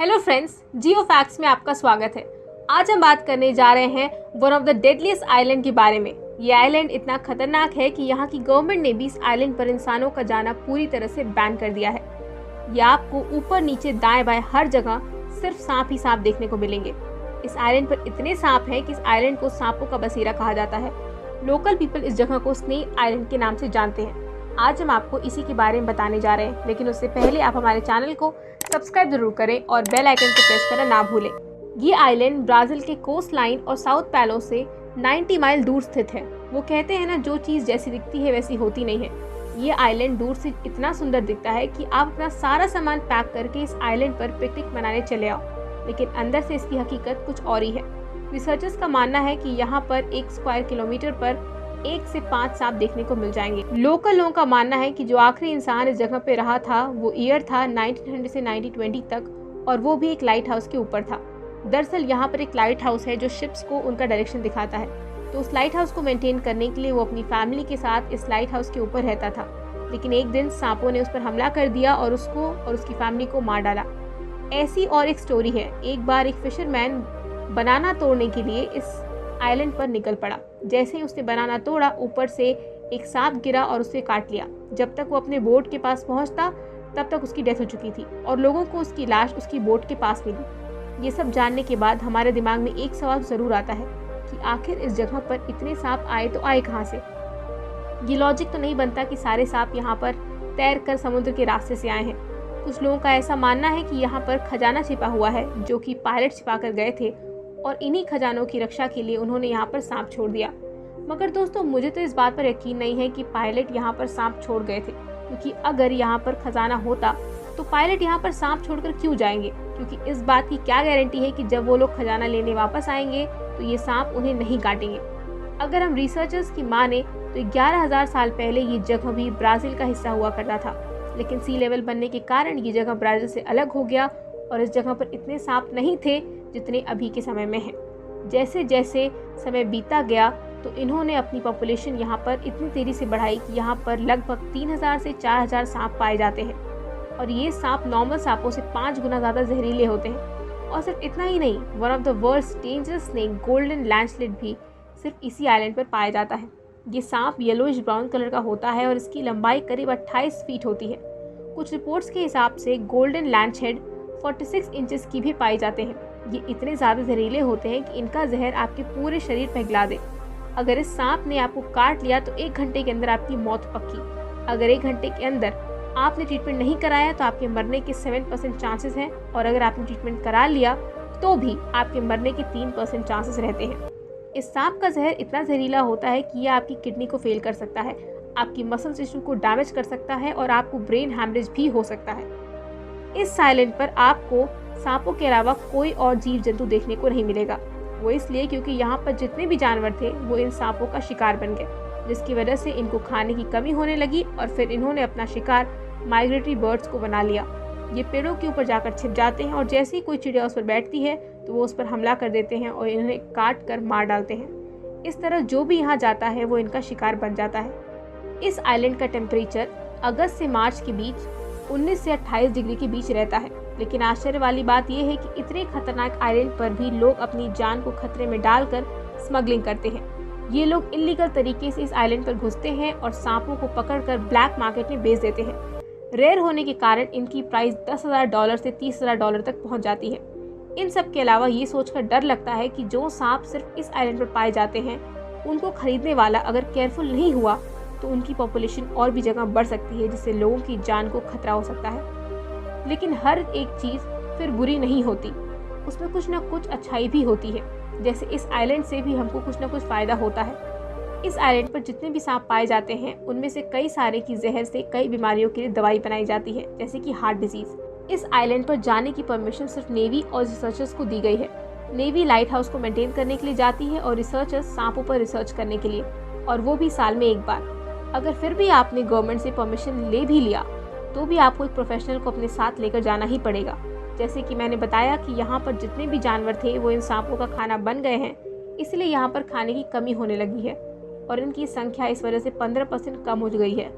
Hello friends, जियो facts में आपका स्वागत है। आज हम बात करने जा रहे हैं one of the deadliest island के बारे में। ये आइलैंड इतना खतरनाक है कि यहाँ की गवर्नमेंट ने भी इस आइलैंड पर इंसानों का जाना पूरी तरह से बैन कर दिया है। ये आपको ऊपर नीचे दाएं बाएं हर जगह सिर्फ सांप ही सांप देखने को मिलेंगे। इस आइलैंड पर इतने सांप हैं कि इस आइलैंड को सांपों का बसेरा कहा जाता है। लोकल पीपल इस जगह को स्नेक आइलैंड के नाम से जानते हैं। आज हम आपको इसी के बारे में बताने जा रहे हैं, लेकिन उससे पहले आप हमारे चैनल को सब्सक्राइब जरूर करें और बेल आइकन को प्रेस करना ना भूलें। ये आइलैंड ब्राजील के कोस्ट लाइन और साउथ पैलो से 90 माइल दूर स्थित है। वो कहते हैं ना, जो चीज़ जैसी दिखती है वैसी होती नहीं है। ये आइलैंड दूर से इतना सुंदर दिखता है कि आप अपना सारा सामान पैक करके इस आइलैंड पर पिकनिक मनाने चले आओ, लेकिन अंदर से इसकी हकीकत कुछ और ही है। रिसर्चर्स का मानना है कि यहाँ पर 1 स्क्वायर किलोमीटर पर 1 से 5 सांप देखने को मिल जाएंगे। लोकल लोगों का मानना है कि जो आखिरी इंसान इस जगह पे रहा था वो ईयर था 1900 से 1920 तक, और वो भी एक लाइट हाउस के ऊपर था। दरअसल यहाँ पर एक लाइट हाउस है जो शिप्स को उनका डायरेक्शन दिखाता है, तो उस लाइट हाउस को मेंटेन करने के लिए वो अपनी फैमिली के साथ इस लाइट हाउस के ऊपर रहता था। लेकिन एक दिन सांपों ने उस पर हमला कर दिया और उसको और उसकी फैमिली को मार डाला। ऐसी और एक स्टोरी है। एक बार एक फिशरमैन बनाना तोड़ने के लिए इस आइलैंड पर निकल पड़ा। जैसे ही उसने बनाना तोड़ा, ऊपर से एक सांप गिरा और उसे काट लिया। जब तक वो अपने बोट के पास पहुंचता तब तक उसकी डेथ हो चुकी थी और लोगों को उसकी लाश उसकी बोट के पास मिली। ये सब जानने के बाद हमारे दिमाग में एक सवाल जरूर आता है कि आखिर इस जगह पर इतने सांप आए तो आए कहाँ से। ये लॉजिक तो नहीं बनता कि सारे सांप यहाँ पर तैर कर समुद्र के रास्ते से आए हैं। कुछ लोगों का ऐसा मानना है कि यहाँ पर खजाना छिपा हुआ है जो कि पायलट छिपा कर गए थे और इन्हीं खजानों की रक्षा के लिए उन्होंने यहाँ पर सांप छोड़ दिया। मगर दोस्तों, मुझे तो इस बात पर यकीन नहीं है कि पायलट यहाँ पर सांप छोड़ गए थे, क्योंकि अगर यहाँ पर खजाना होता तो पायलट यहाँ पर सांप छोड़कर क्यों जाएंगे? क्योंकि इस बात की क्या गारंटी है कि जब वो लोग खजाना लेने वापस आएंगे तो ये सांप उन्हें नहीं काटेंगे। अगर हम रिसर्चर्स की माने तो 11,000 साल पहले ये जगह भी ब्राज़ील का हिस्सा हुआ करता था, लेकिन सी लेवल बनने के कारण ये जगह ब्राज़ील से अलग हो गया और इस जगह पर इतने सांप नहीं थे जितने अभी के समय में हैं। जैसे जैसे समय बीता गया तो इन्होंने अपनी पॉपुलेशन यहाँ पर इतनी तेज़ी से बढ़ाई कि यहाँ पर लगभग 3,000 से 4,000 सांप पाए जाते हैं, और ये सांप नॉर्मल सांपों से 5 गुना ज़्यादा जहरीले होते हैं। और सिर्फ इतना ही नहीं, one of the world's dangerous snake golden lancehead भी सिर्फ इसी आइलैंड पर पाया जाता है। ये सांप येलोइश ब्राउन कलर का होता है और इसकी लंबाई करीब 28 फीट होती है। कुछ रिपोर्ट्स के हिसाब से गोल्डन लैंडशेड 46 इंचेस की भी पाए जाते हैं। ये इतने ज़्यादा जहरीले होते हैं कि इनका जहर आपके पूरे शरीर पर पिघला दे। अगर इस सांप ने आपको काट लिया तो 1 घंटे के अंदर आपकी मौत पक्की। अगर 1 घंटे के अंदर आपने ट्रीटमेंट नहीं कराया तो आपके मरने के 7% चांसेस हैं, और अगर आपने ट्रीटमेंट करा लिया तो भी आपके मरने के 3% चांसेस रहते हैं। इस सांप का जहर इतना जहरीला होता है कि यह आपकी किडनी को फेल कर सकता है, आपकी मसल टिश्यू को डैमेज कर सकता है और आपको ब्रेन हैमरेज भी हो सकता है। इस आइलैंड पर आपको सांपों के अलावा कोई और जीव जंतु देखने को नहीं मिलेगा। वो इसलिए क्योंकि यहाँ पर जितने भी जानवर थे वो इन सांपों का शिकार बन गए, जिसकी वजह से इनको खाने की कमी होने लगी और फिर इन्होंने अपना शिकार माइग्रेटरी बर्ड्स को बना लिया। ये पेड़ों के ऊपर जाकर छिप जाते हैं और जैसे ही कोई चिड़िया उस पर बैठती है तो वो उस पर हमला कर देते हैं और इन्हें काट कर मार डालते हैं। इस तरह जो भी यहाँ जाता है वो इनका शिकार बन जाता है। इस आइलैंड का टेम्परेचर अगस्त से मार्च के बीच 19 से 28 डिग्री के बीच रहता है। लेकिन आश्चर्य वाली बात यह है कि इतने खतरनाक आइलैंड पर भी लोग अपनी जान को खतरे में डालकर स्मगलिंग करते हैं। ये लोग इलीगल तरीके से इस आइलैंड पर घुसते हैं और सांपों को पकड़कर ब्लैक मार्केट में बेच देते हैं। रेयर होने के कारण इनकी प्राइस $10,000 से $30,000 तक पहुंच जाती है। इन सब के अलावा ये सोचकर डर लगता है कि जो सांप सिर्फ इस आइलैंड पर पाए जाते हैं, उनको खरीदने वाला अगर केयरफुल नहीं हुआ तो उनकी पॉपुलेशन और भी जगह बढ़ सकती है, जिससे लोगों की जान को खतरा हो सकता है। लेकिन हर एक चीज़ फिर बुरी नहीं होती, उसमें कुछ ना कुछ अच्छाई भी होती है। जैसे इस आइलैंड से भी हमको कुछ ना कुछ फ़ायदा होता है। इस आइलैंड पर जितने भी सांप पाए जाते हैं उनमें से कई सारे की जहर से कई बीमारियों के लिए दवाई बनाई जाती है, जैसे कि हार्ट डिजीज़। इस आइलैंड पर जाने की परमिशन सिर्फ नेवी और रिसर्चर्स को दी गई है। नेवी लाइट हाउस को मेंटेन करने के लिए जाती है और रिसर्चर्स सांपों पर रिसर्च करने के लिए, और वो भी साल में 1 बार। अगर फिर भी आपने गवर्नमेंट से परमिशन ले भी लिया तो भी आपको एक प्रोफेशनल को अपने साथ लेकर जाना ही पड़ेगा। जैसे कि मैंने बताया कि यहाँ पर जितने भी जानवर थे वो इन सांपों का खाना बन गए हैं, इसलिए यहाँ पर खाने की कमी होने लगी है और इनकी संख्या इस वजह से 15% कम हो गई है।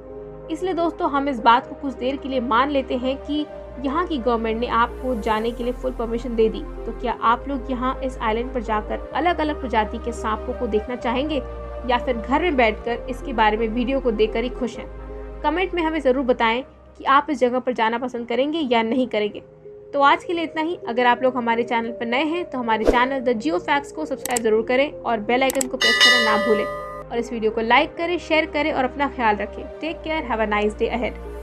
इसलिए दोस्तों हम इस बात को कुछ देर के लिए मान लेते हैं कि यहाँ की गवर्नमेंट ने आपको जाने के लिए फुल परमिशन दे दी, तो क्या आप लोग यहाँ इस आइलैंड पर जाकर अलग अलग प्रजाति के सांपों को देखना चाहेंगे या फिर घर में बैठकर इसके बारे में वीडियो को देखकर ही खुश हैं? कमेंट में हमें ज़रूर बताएं कि आप इस जगह पर जाना पसंद करेंगे या नहीं करेंगे। तो आज के लिए इतना ही। अगर आप लोग हमारे चैनल पर नए हैं तो हमारे चैनल द जियो फैक्ट्स को सब्सक्राइब जरूर करें और बेल आइकन को प्रेस करना ना भूलें, और इस वीडियो को लाइक करें, शेयर करें और अपना ख्याल रखें। Take care, have a nice day ahead.